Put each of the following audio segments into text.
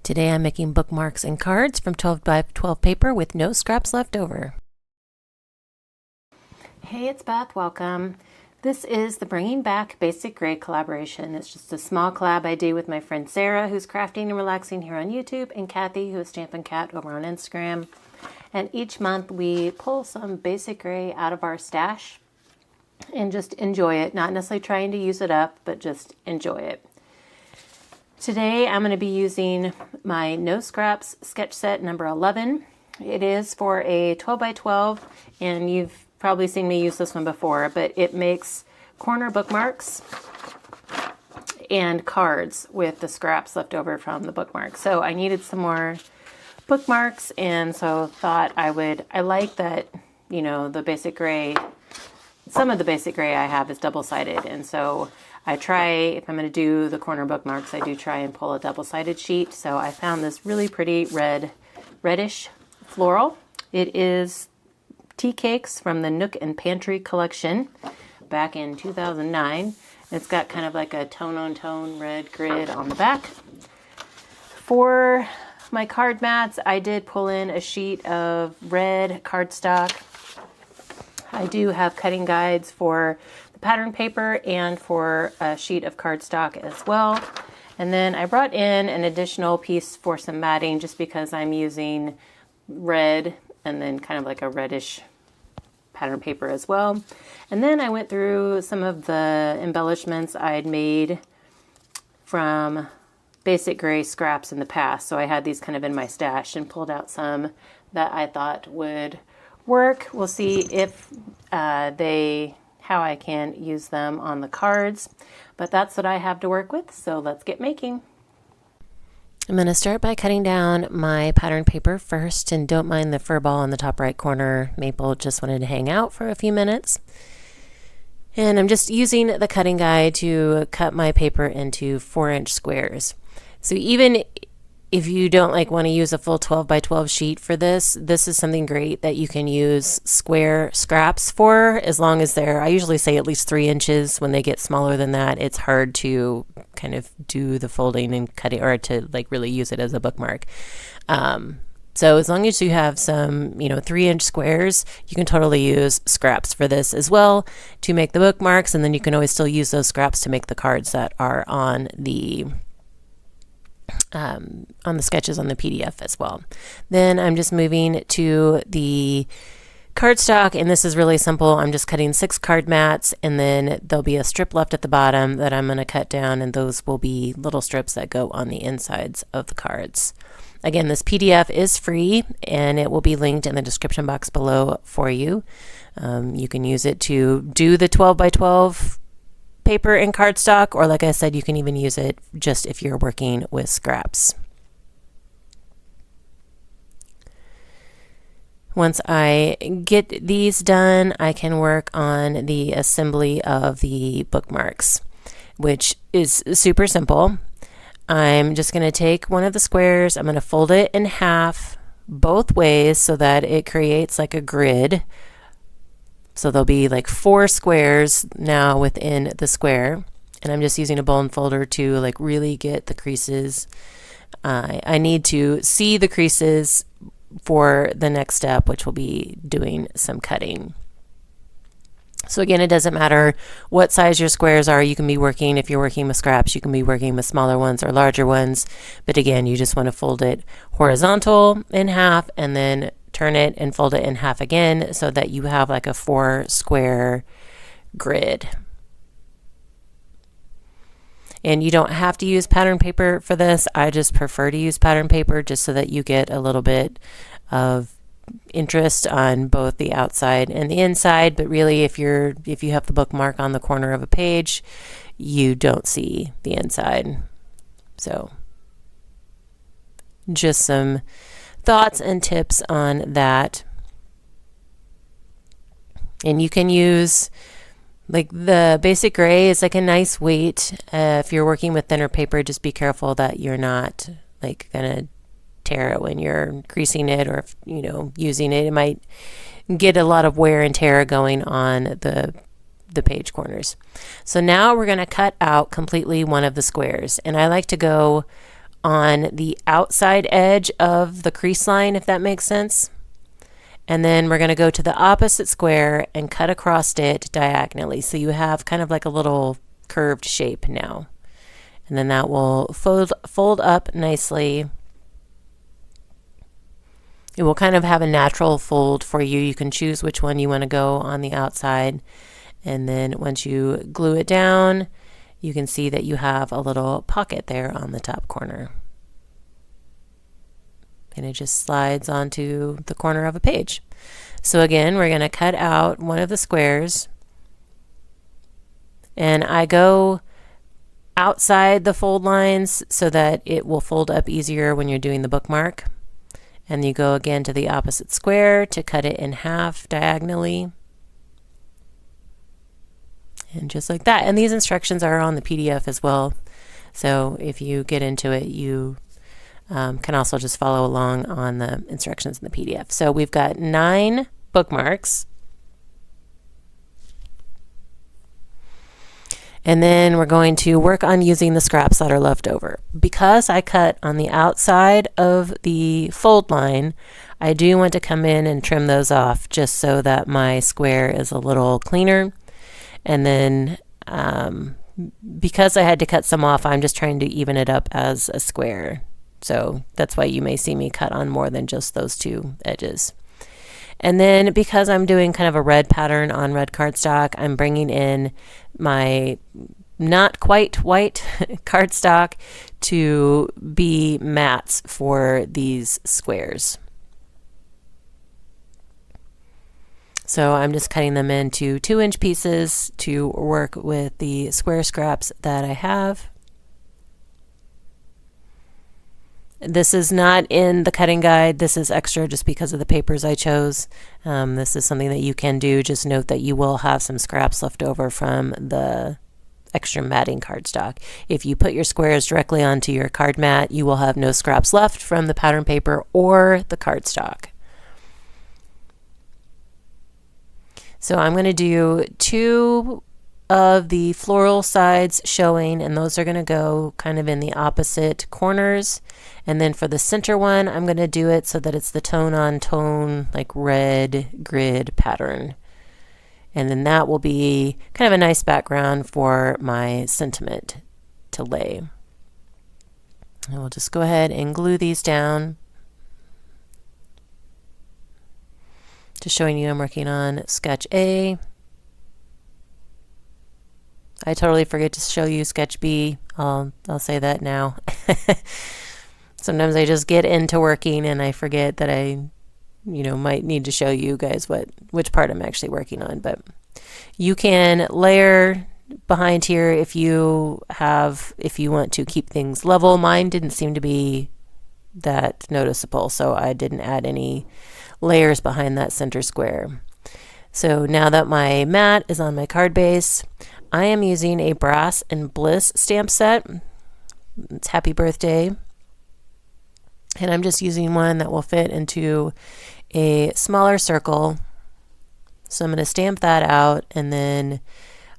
Today I'm making bookmarks and cards from 12 by 12 paper with no scraps left over. Hey, it's Beth. Welcome. This is the Bringing Back Basic Gray collaboration. It's just a small collab I do with my friend Sarah, who's crafting and relaxing here on YouTube, and Kathy, who is Stampin' Cat over on Instagram. And each month we pull some basic gray out of our stash and just enjoy it. Not necessarily trying to use it up, but just enjoy it. Today I'm going to be using my No Scraps sketch set number 11. It is for a 12 by 12, and you've probably seen me use this one before, but it makes corner bookmarks and cards with the scraps left over from the bookmark. So I needed some more bookmarks, and so thought I like that, you know, the basic gray, some of the basic gray I have is double-sided, and so I try, if I'm going to do the corner bookmarks, I do try and pull a double-sided sheet. So I found this really pretty reddish floral. It is Tea Cakes from the Nook and Pantry collection back in 2009. It's got kind of like a tone-on-tone red grid on the back. For my card mats, I did pull in a sheet of red cardstock. I do have cutting guides for the pattern paper and for a sheet of cardstock as well. And then I brought in an additional piece for some matting just because I'm using red and then kind of like a reddish pattern paper as well. And then I went through some of the embellishments I'd made from basic gray scraps in the past. So I had these kind of in my stash and pulled out some that I thought would work. We'll see if how I can use them on the cards, but that's what I have to work with, so let's get making. I'm going to start by cutting down my pattern paper first, and don't mind the fur ball in the top right corner. Maple just wanted to hang out for a few minutes. And I'm just using the cutting guide to cut my paper into 4-inch squares. So even if you don't want to use a full 12 by 12 sheet for this is something great that you can use square scraps for, as long as I usually say at least 3 inches. When they get smaller than that, it's hard to kind of do the folding and cutting, or to really use it as a bookmark. So as long as you have some, 3-inch squares, you can totally use scraps for this as well to make the bookmarks, and then you can always still use those scraps to make the cards that are on the sketches on the PDF as well. Then I'm just moving to the cardstock, and this is really simple. I'm just cutting 6 card mats, and then there'll be a strip left at the bottom that I'm going to cut down, and those will be little strips that go on the insides of the cards. Again, this PDF is free, and it will be linked in the description box below for you. You can use it to do the 12 by 12 paper and cardstock, or like I said, you can even use it just if you're working with scraps. Once I get these done, I can work on the assembly of the bookmarks, which is super simple. I'm just going to take one of the squares, I'm going to fold it in half both ways so that it creates like a grid. So there'll be 4 squares now within the square, and I'm just using a bone folder to really get the creases. I need to see the creases for the next step, which will be doing some cutting. So again, it doesn't matter what size your squares are. You can be working, if you're working with scraps, you can be working with smaller ones or larger ones. But again, you just want to fold it horizontal in half, and then turn it and fold it in half again so that you have a 4-square grid. And you don't have to use pattern paper for this. I just prefer to use pattern paper just so that you get a little bit of interest on both the outside and the inside. But really, if you have the bookmark on the corner of a page, you don't see the inside. So just some thoughts and tips on that. And you can use the basic gray is a nice weight. If you're working with thinner paper, just be careful that you're not gonna tear it when you're creasing it, or if using it. It might get a lot of wear and tear going on the page corners. So now we're going to cut out completely one of the squares, and I like to go on the outside edge of the crease line, if that makes sense. And then we're going to go to the opposite square and cut across it diagonally. So you have kind of like a little curved shape now. And then that will fold up nicely. It will kind of have a natural fold for you. You can choose which one you want to go on the outside. And then once you glue it down, you can see that you have a little pocket there on the top corner. And it just slides onto the corner of a page. So again, we're going to cut out one of the squares. And I go outside the fold lines so that it will fold up easier when you're doing the bookmark. And you go again to the opposite square to cut it in half diagonally. And just like that. And these instructions are on the PDF as well. So if you get into it, you can also just follow along on the instructions in the PDF. So we've got 9 bookmarks. And then we're going to work on using the scraps that are left over. Because I cut on the outside of the fold line, I do want to come in and trim those off just so that my square is a little cleaner. And then because I had to cut some off, I'm just trying to even it up as a square. So that's why you may see me cut on more than just those 2 edges. And then because I'm doing kind of a red pattern on red cardstock, I'm bringing in my not quite white cardstock to be mats for these squares. So I'm just cutting them into 2-inch pieces to work with the square scraps that I have. This is not in the cutting guide. This is extra just because of the papers I chose. This is something that you can do. Just note that you will have some scraps left over from the extra matting cardstock. If you put your squares directly onto your card mat, you will have no scraps left from the pattern paper or the cardstock. So I'm going to do 2 of the floral sides showing, and those are going to go kind of in the opposite corners. And then for the center one, I'm going to do it so that it's the tone on tone, like red grid pattern. And then that will be kind of a nice background for my sentiment to lay. And we'll just go ahead and glue these down. Just showing you I'm working on sketch A. I totally forget to show you sketch B. I'll say that now. Sometimes I just get into working and I forget that I, might need to show you guys which part I'm actually working on. But you can layer behind here if you want to keep things level. Mine didn't seem to be that noticeable, so I didn't add any layers behind that center square. So now that my mat is on my card base, I am using a Brass and Bliss stamp set. It's Happy Birthday. And I'm just using one that will fit into a smaller circle. So I'm going to stamp that out, and then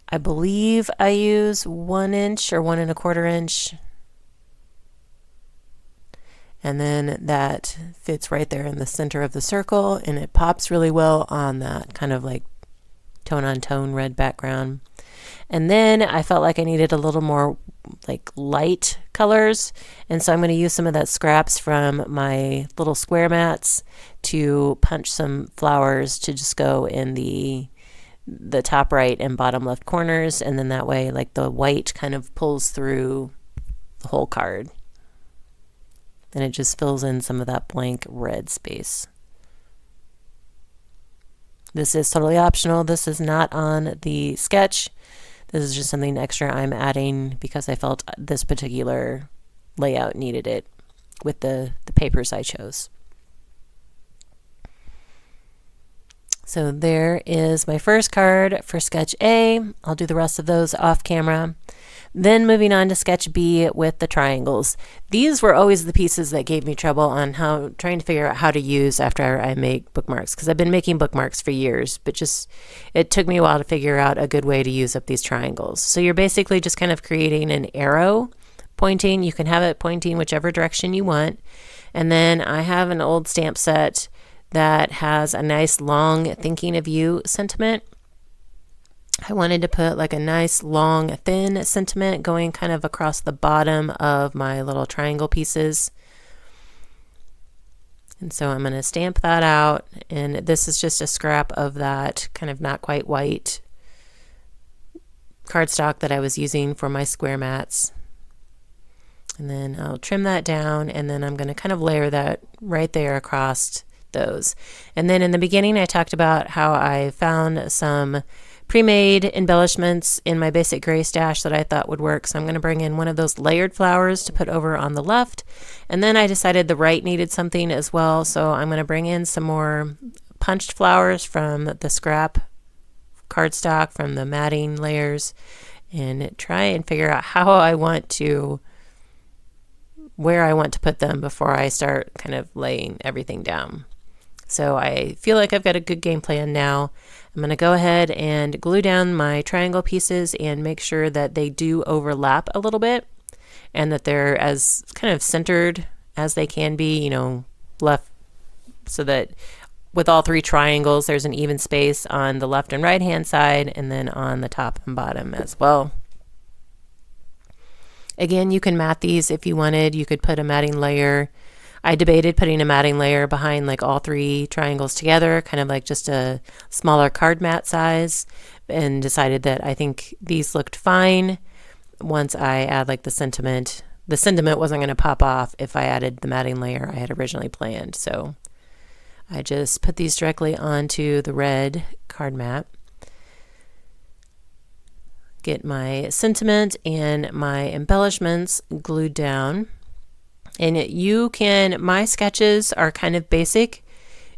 I believe I use 1 inch or 1 1/4 inch. And then that fits right there in the center of the circle, and it pops really well on that kind of like tone on tone red background. And then I felt like I needed a little more like light colors, and so I'm going to use some of that scraps from my little square mats to punch some flowers to just go in the top right and bottom left corners, and then that way like the white kind of pulls through the whole card. And it just fills in some of that blank red space. This is totally optional. This is not on the sketch. This is just something extra I'm adding because I felt this particular layout needed it with the papers I chose. So there is my first card for sketch A. I'll do the rest of those off camera. Then moving on to sketch B with the triangles. These were always the pieces that gave me trouble on trying to figure out how to use after I make bookmarks, because I've been making bookmarks for years, but it took me a while to figure out a good way to use up these triangles. So you're basically just kind of creating an arrow pointing. You can have it pointing whichever direction you want. And then I have an old stamp set that has a nice long thinking of you sentiment. I wanted to put like a nice long thin sentiment going kind of across the bottom of my little triangle pieces. And so I'm going to stamp that out, and this is just a scrap of that kind of not quite white cardstock that I was using for my square mats. And then I'll trim that down, and then I'm going to kind of layer that right there across those. And then in the beginning I talked about how I found some pre-made embellishments in my basic gray stash that I thought would work. So I'm going to bring in one of those layered flowers to put over on the left. And then I decided the right needed something as well. So I'm going to bring in some more punched flowers from the scrap cardstock from the matting layers and try and figure out where I want to put them before I start kind of laying everything down. So I feel like I've got a good game plan now. I'm going to go ahead and glue down my triangle pieces and make sure that they do overlap a little bit and that they're as kind of centered as they can be, left, so that with all three triangles there's an even space on the left and right hand side and then on the top and bottom as well. Again, you can mat these if you wanted. You could put a matting layer. I debated putting a matting layer behind like all three triangles together, kind of like just a smaller card mat size, and decided that I think these looked fine once I add like the sentiment. The sentiment wasn't going to pop off if I added the matting layer I had originally planned. So I just put these directly onto the red card mat. Get my sentiment and my embellishments glued down. And my sketches are kind of basic,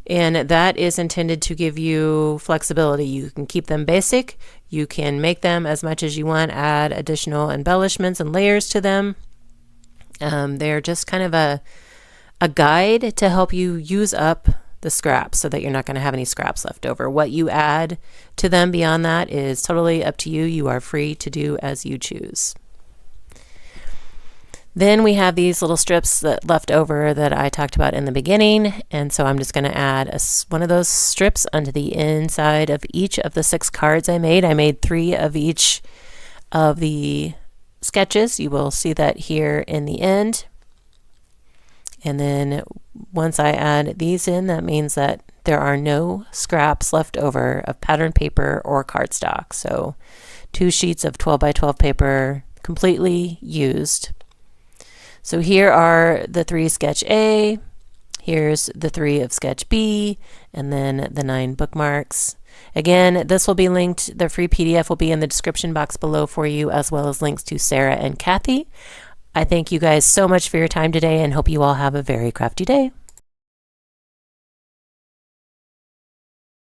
and that is intended to give you flexibility. You can keep them basic, you can make them as much as you want, add additional embellishments and layers to them. They're just kind of a guide to help you use up the scraps so that you're not going to have any scraps left over. What you add to them beyond that is totally up to you. You are free to do as you choose. Then we have these little strips that left over that I talked about in the beginning, and so I'm just going to add one of those strips onto the inside of each of the 6 cards I made. I made 3 of each of the sketches. You will see that here in the end. And then once I add these in, that means that there are no scraps left over of pattern paper or cardstock. So 2 sheets of 12 by 12 paper completely used. So here are the 3 sketch A, here's the 3 of sketch B, and then the 9 bookmarks. Again, this will be linked, the free PDF will be in the description box below for you, as well as links to Sarah and Kathy. I thank you guys so much for your time today and hope you all have a very crafty day.